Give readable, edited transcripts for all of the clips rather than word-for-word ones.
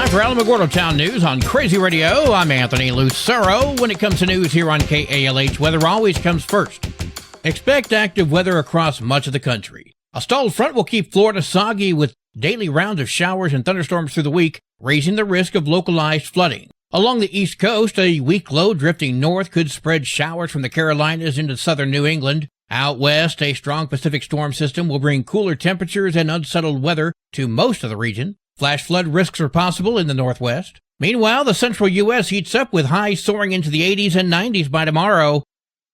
Time for Alamogordo Town News on Crazy Radio. I'm Anthony Lucero. When it comes to news here on KALH, weather always comes first. Expect active weather across much of the country. A stalled front will keep Florida soggy with daily rounds of showers and thunderstorms through the week, raising the risk of localized flooding. Along the East Coast, a weak low drifting north could spread showers from the Carolinas into southern New England. Out west, a strong Pacific storm system will bring cooler temperatures and unsettled weather to most of the region. Flash flood risks are possible in the northwest. Meanwhile, the central U.S. heats up with highs soaring into the 80s and 90s by tomorrow.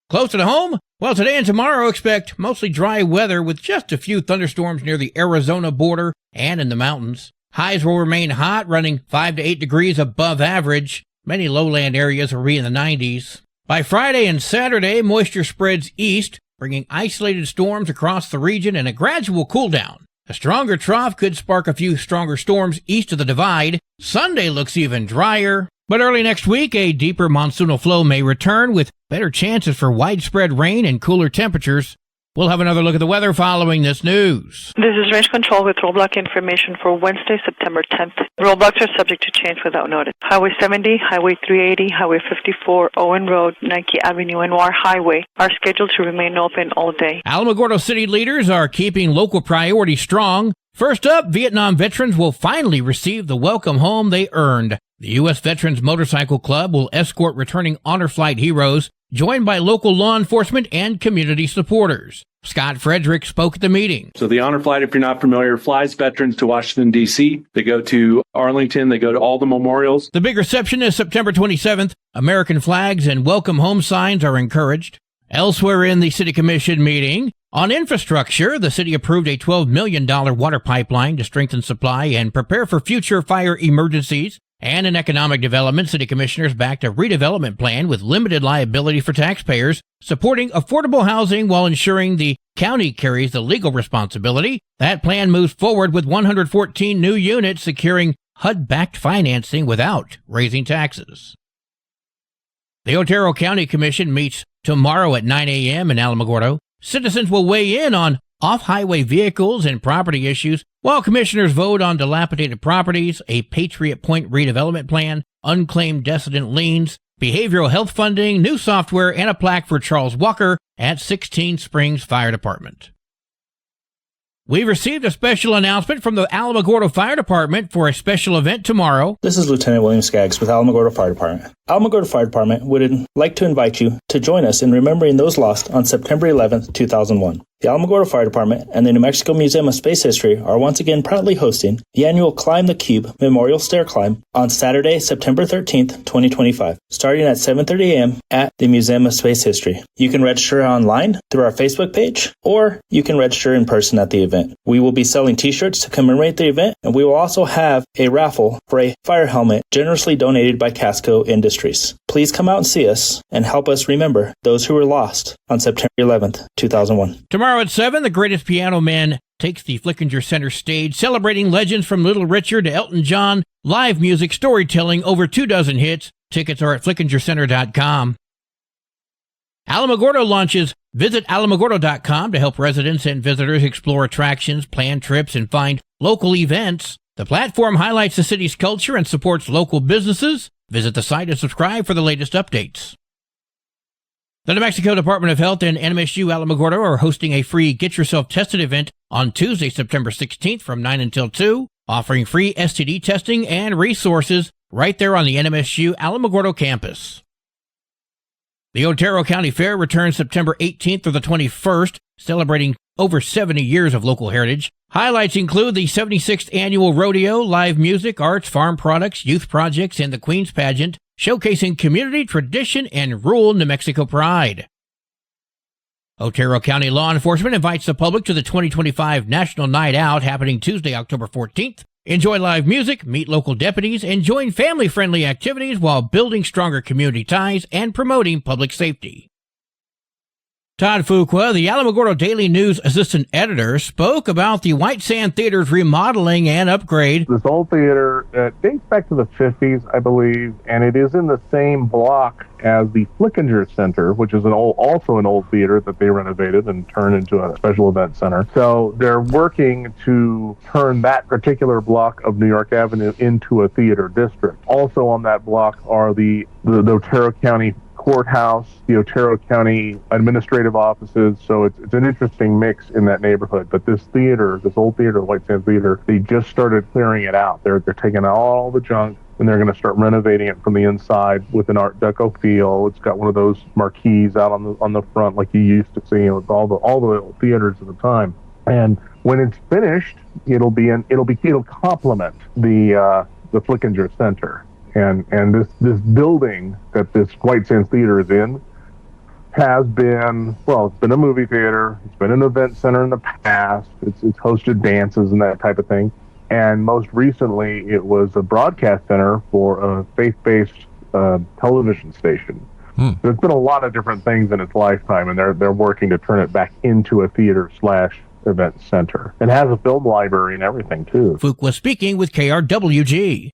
Closer to home? Well, today and tomorrow expect mostly dry weather with just a few thunderstorms near the Arizona border and in the mountains. Highs will remain hot, running 5 to 8 degrees above average. Many lowland areas will be in the 90s. By Friday and Saturday, moisture spreads east, bringing isolated storms across the region and a gradual cool down. A stronger trough could spark a few stronger storms east of the divide. Sunday looks even drier. But early next week, a deeper monsoonal flow may return with better chances for widespread rain and cooler temperatures. We'll have another look at the weather following this news. This is Range Control with roadblock information for Wednesday, September 10th. Roadblocks are subject to change without notice. Highway 70, Highway 380, Highway 54, Owen Road, Nike Avenue, and War Highway are scheduled to remain open all day. Alamogordo city leaders are keeping local priorities strong. First up, Vietnam veterans will finally receive the welcome home they earned. The U.S. Veterans Motorcycle Club will escort returning Honor Flight heroes, joined by local law enforcement and community supporters. Scott Frederick spoke at the meeting. So the Honor Flight, if you're not familiar, flies veterans to Washington, D.C. They go to Arlington. They go to all the memorials. The big reception is September 27th. American flags and welcome home signs are encouraged. Elsewhere in the City Commission meeting, on infrastructure, the city approved a $12 million water pipeline to strengthen supply and prepare for future fire emergencies. And in economic development, city commissioners backed a redevelopment plan with limited liability for taxpayers, supporting affordable housing while ensuring the county carries the legal responsibility. That plan moves forward with 114 new units securing HUD-backed financing without raising taxes. The Otero County Commission meets tomorrow at 9 a.m. in Alamogordo. Citizens will weigh in on off-highway vehicles and property issues, while commissioners vote on dilapidated properties, a Patriot Point redevelopment plan, unclaimed decedent liens, behavioral health funding, new software, and a plaque for Charles Walker at 16 Springs Fire Department. We've received a special announcement from the Alamogordo Fire Department for a special event tomorrow. This is Lieutenant William Skaggs with Alamogordo Fire Department. Alamogordo Fire Department would like to invite you to join us in remembering those lost on September 11th, 2001. The Alamogordo Fire Department and the New Mexico Museum of Space History are once again proudly hosting the annual Climb the Cube Memorial Stair Climb on Saturday, September 13th, 2025, starting at 7:30 a.m. at the Museum of Space History. You can register online through our Facebook page, or you can register in person at the event. We will be selling t-shirts to commemorate the event, and we will also have a raffle for a fire helmet generously donated by Casco Industries. Please come out and see us and help us remember those who were lost on September 11th, 2001. Tomorrow at 7, the Greatest Piano Man takes the Flickinger Center stage, celebrating legends from Little Richard to Elton John, live music, storytelling, over 24 hits. Tickets are at flickingercenter.com. Alamogordo launches visitalamogordo.com to help residents and visitors explore attractions, plan trips, and find local events. The platform highlights the city's culture and supports local businesses. Visit the site and subscribe for the latest updates. The New Mexico Department of Health and NMSU Alamogordo are hosting a free Get Yourself Tested event on Tuesday, September 16th from 9 until 2, offering free STD testing and resources right there on the NMSU Alamogordo campus. The Otero County Fair returns September 18th through the 21st, celebrating over 70 years of local heritage. Highlights include the 76th Annual Rodeo, live music, arts, farm products, youth projects, and the Queen's Pageant, showcasing community, tradition, and rural New Mexico pride. Otero County Law Enforcement invites the public to the 2025 National Night Out happening Tuesday, October 14th. Enjoy live music, meet local deputies, and join family-friendly activities while building stronger community ties and promoting public safety. Todd Fuqua, the Alamogordo Daily News assistant editor, spoke about the White Sand Theater's remodeling and upgrade. This old theater dates back to the 50s, I believe, and it is in the same block as the Flickinger Center, which is also an old theater that they renovated and turned into a special event center. So they're working to turn that particular block of New York Avenue into a theater district. Also on that block are the Otero County Courthouse, the Otero County administrative offices, so it's an interesting mix in that neighborhood. But this theater, this old theater, the White Sands Theater, they just started clearing it out. They're taking out all the junk, and they're going to start renovating it from the inside with an Art Deco feel. It's got one of those marquees out on the front like you used to see with all the old theaters at the time. And when it's finished, it'll complement the Flickinger Center. And this building that this White Sands Theater is in has been, it's been a movie theater, it's been an event center in the past, it's hosted dances and that type of thing. And most recently, it was a broadcast center for a faith-based television station. There's been a lot of different things in its lifetime, and they're working to turn it back into a theater/event center. It has a film library and everything, too. Fuqua speaking with KRWG.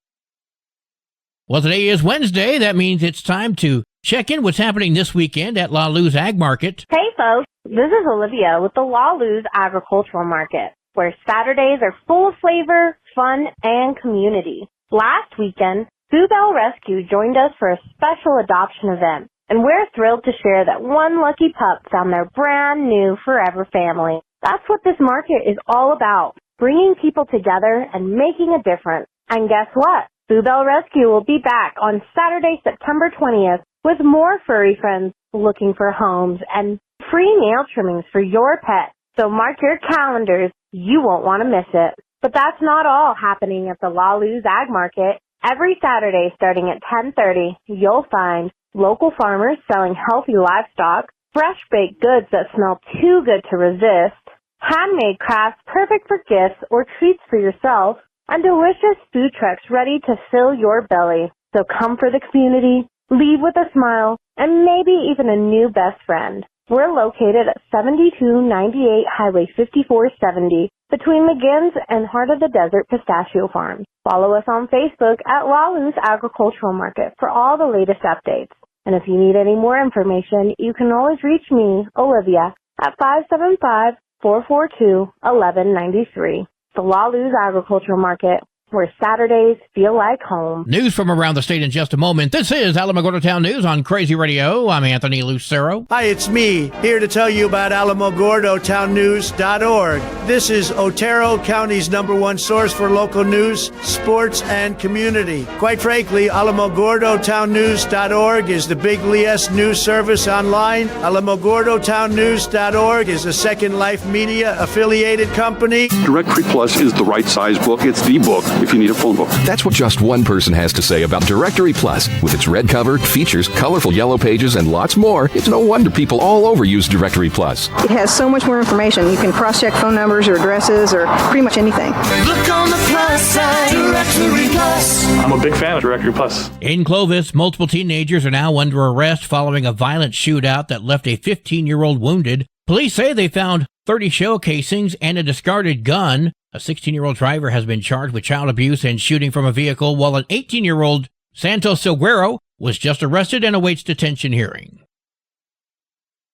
Well, today is Wednesday. That means it's time to check in what's happening this weekend at La Luz Ag Market. Hey, folks. This is Olivia with the La Luz Agricultural Market, where Saturdays are full of flavor, fun, and community. Last weekend, Boo Bell Rescue joined us for a special adoption event, and we're thrilled to share that one lucky pup found their brand new forever family. That's what this market is all about, bringing people together and making a difference. And guess what? Boo Bell Rescue will be back on Saturday, September 20th with more furry friends looking for homes and free nail trimmings for your pet. So mark your calendars. You won't want to miss it. But that's not all happening at the La Luz Ag Market. Every Saturday starting at 10:30, you'll find local farmers selling healthy livestock, fresh baked goods that smell too good to resist, handmade crafts perfect for gifts or treats for yourself, and delicious food trucks ready to fill your belly. So come for the community, leave with a smile, and maybe even a new best friend. We're located at 7298 Highway 5470 between McGinn's and Heart of the Desert Pistachio Farms. Follow us on Facebook at La Luz Agricultural Market for all the latest updates. And if you need any more information, you can always reach me, Olivia, at 575-442-1193. The La Luz Agricultural Market, where Saturdays feel like home. News from around the state in just a moment. This is Alamogordo Town News on Crazy Radio. I'm Anthony Lucero. Hi, it's me, here to tell you about AlamogordoTownNews.org. This is Otero County's #1 source for local news, sports, and community. Quite frankly, AlamogordoTownNews.org is the big LES news service online. AlamogordoTownNews.org is a Second Life Media affiliated company. Directory Plus is the right size book. It's the book if you need a phone book. That's what just one person has to say about Directory Plus. With its red cover, features, colorful yellow pages, and lots more, it's no wonder people all over use Directory Plus. It has so much more information. You can cross-check phone numbers or addresses or pretty much anything. Look on the plus side, Directory Plus. I'm a big fan of Directory Plus. In Clovis, multiple teenagers are now under arrest following a violent shootout that left a 15-year-old wounded. Police say they found 30 shell casings and a discarded gun. A 16-year-old driver has been charged with child abuse and shooting from a vehicle, while an 18-year-old Santos Silguero was just arrested and awaits detention hearing.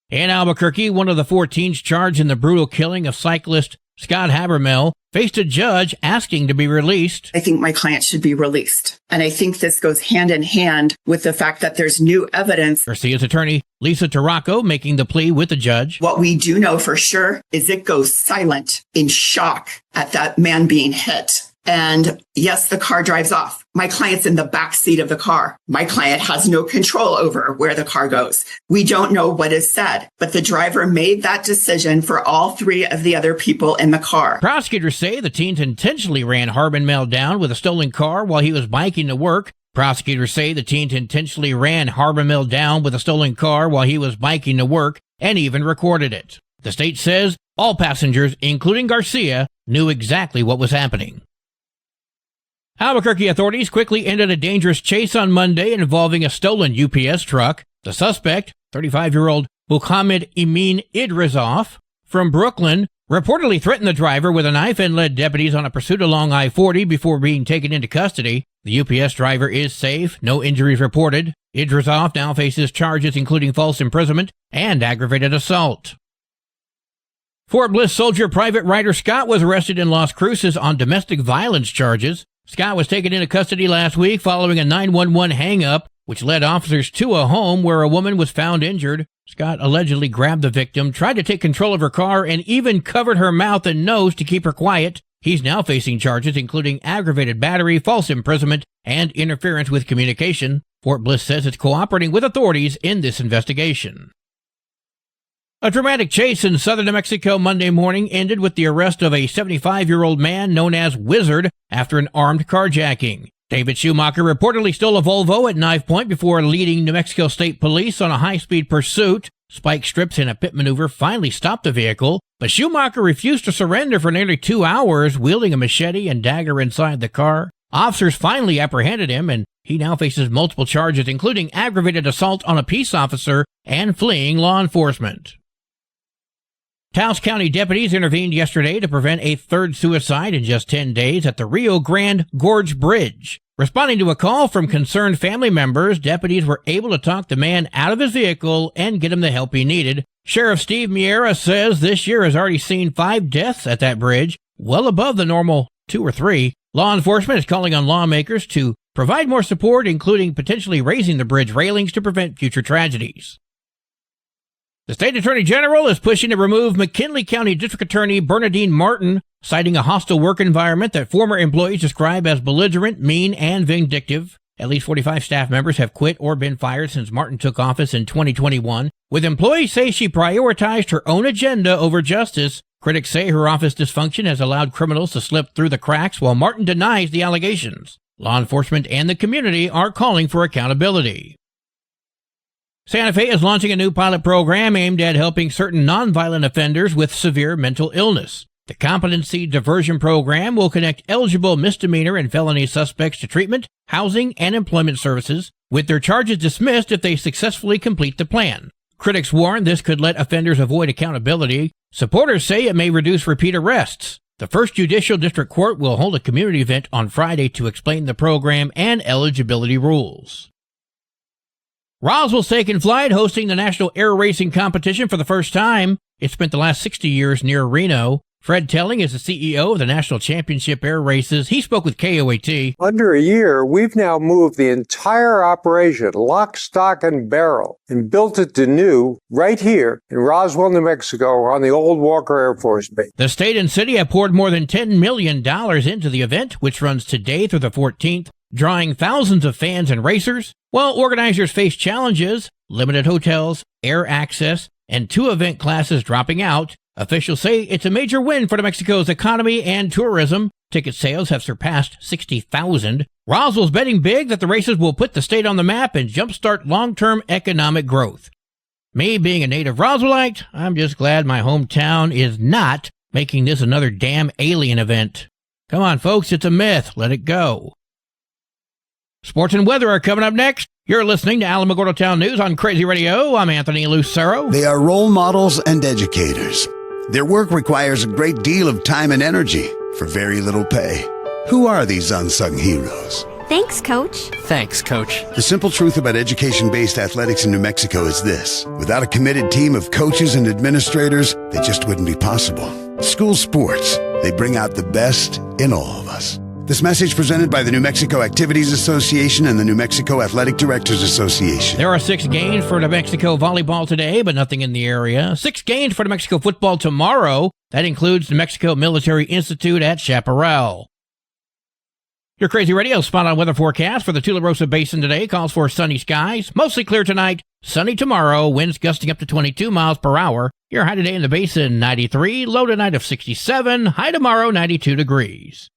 In Albuquerque, one of the 4 teens charged in the brutal killing of cyclist Scott Habermill faced a judge asking to be released. I think my client should be released. And I think this goes hand in hand with the fact that there's new evidence. Garcia's attorney, Lisa Tarraco, making the plea with the judge. What we do know for sure is it goes silent in shock at that man being hit. And yes, the car drives off. My client's in the back seat of the car. My client has no control over where the car goes. We don't know what is said, but the driver made that decision for all 3 of the other people in the car. Prosecutors say the teens intentionally ran Habermill down with a stolen car while he was biking to work. Prosecutors say the teens intentionally ran Habermill down with a stolen car while he was biking to work and even recorded it. The state says all passengers, including Garcia, knew exactly what was happening. Albuquerque authorities quickly ended a dangerous chase on Monday involving a stolen UPS truck. The suspect, 35-year-old Muhammad Emin Idrizov from Brooklyn reportedly threatened the driver with a knife and led deputies on a pursuit along I-40 before being taken into custody. The UPS driver is safe, no injuries reported. Idrizov now faces charges including false imprisonment and aggravated assault. Fort Bliss soldier Private Ryder Scott was arrested in Las Cruces on domestic violence charges. Scott was taken into custody last week following a 911 hang-up, which led officers to a home where a woman was found injured. Scott allegedly grabbed the victim, tried to take control of her car, and even covered her mouth and nose to keep her quiet. He's now facing charges including aggravated battery, false imprisonment, and interference with communication. Fort Bliss says it's cooperating with authorities in this investigation. A dramatic chase in southern New Mexico Monday morning ended with the arrest of a 75-year-old man known as Wizard after an armed carjacking. David Schumacher reportedly stole a Volvo at knife point before leading New Mexico State Police on a high-speed pursuit. Spike strips in a pit maneuver finally stopped the vehicle, but Schumacher refused to surrender for nearly 2 hours, wielding a machete and dagger inside the car. Officers finally apprehended him, and he now faces multiple charges, including aggravated assault on a peace officer and fleeing law enforcement. Taos County deputies intervened yesterday to prevent a third suicide in just 10 days at the Rio Grande Gorge Bridge. Responding to a call from concerned family members, deputies were able to talk the man out of his vehicle and get him the help he needed. Sheriff Steve Miera says this year has already seen 5 deaths at that bridge, well above the normal 2 or 3. Law enforcement is calling on lawmakers to provide more support, including potentially raising the bridge railings to prevent future tragedies. The state attorney general is pushing to remove McKinley County District Attorney Bernadine Martin, citing a hostile work environment that former employees describe as belligerent, mean, and vindictive. At least 45 staff members have quit or been fired since Martin took office in 2021, with employees say she prioritized her own agenda over justice. Critics say her office dysfunction has allowed criminals to slip through the cracks, while Martin denies the allegations. Law enforcement and the community are calling for accountability. Santa Fe is launching a new pilot program aimed at helping certain nonviolent offenders with severe mental illness. The Competency Diversion Program will connect eligible misdemeanor and felony suspects to treatment, housing, and employment services, with their charges dismissed if they successfully complete the plan. Critics warn this could let offenders avoid accountability. Supporters say it may reduce repeat arrests. The First Judicial District Court will hold a community event on Friday to explain the program and eligibility rules. Roswell's taken flight, hosting the National Air Racing Competition for the first time. It spent the last 60 years near Reno. Fred Telling is the CEO of the National Championship Air Races. He spoke with KOAT. Under a year, we've now moved the entire operation, lock, stock, and barrel, and built it to new right here in Roswell, New Mexico, on the old Walker Air Force Base. The state and city have poured more than $10 million into the event, which runs today through the 14th, drawing thousands of fans and racers. While organizers face challenges, limited hotels, air access, and 2 event classes dropping out, officials say it's a major win for New Mexico's economy and tourism. Ticket sales have surpassed 60,000. Roswell's betting big that the races will put the state on the map and jumpstart long-term economic growth. Me being a native Roswellite, I'm just glad my hometown is not making this another damn alien event. Come on, folks, it's a myth. Let it go. Sports and weather are coming up next. You're listening to Alamogordo Town News on Crazy Radio. I'm Anthony Lucero. They are role models and educators. Their work requires a great deal of time and energy for very little pay. Who are these unsung heroes? Thanks, Coach. Thanks, Coach. The simple truth about education-based athletics in New Mexico is this. Without a committed team of coaches and administrators, they just wouldn't be possible. School sports, they bring out the best in all of us. This message presented by the New Mexico Activities Association and the New Mexico Athletic Directors Association. There are 6 games for New Mexico volleyball today, but nothing in the area. 6 games for New Mexico football tomorrow. That includes New Mexico Military Institute at Chaparral. Your Crazy Radio spot-on weather forecast for the Tularosa Basin today calls for sunny skies, mostly clear tonight, sunny tomorrow, winds gusting up to 22 miles per hour. Your high today in the basin, 93, low tonight of 67, high tomorrow, 92 degrees.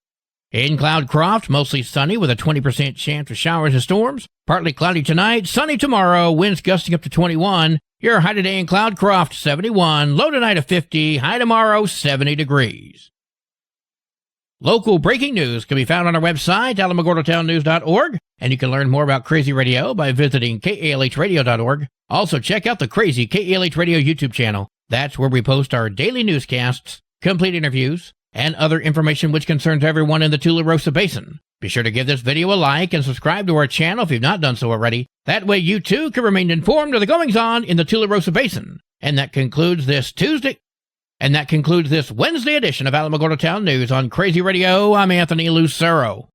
In Cloudcroft, mostly sunny with a 20% chance of showers and storms. Partly cloudy tonight, sunny tomorrow, winds gusting up to 21. Your high today in Cloudcroft, 71, low tonight of 50, high tomorrow, 70 degrees. Local breaking news can be found on our website, alamogordotownnews.org, and you can learn more about Crazy Radio by visiting kalhradio.org. Also, check out the Crazy KALH Radio YouTube channel. That's where we post our daily newscasts, complete interviews, and other information which concerns everyone in the Tularosa Basin. Be sure to give this video a like and subscribe to our channel if you've not done so already. That way you too can remain informed of the goings-on in the Tularosa Basin. And that concludes this Wednesday edition of Alamogordo Town News on Crazy Radio. I'm Anthony Lucero.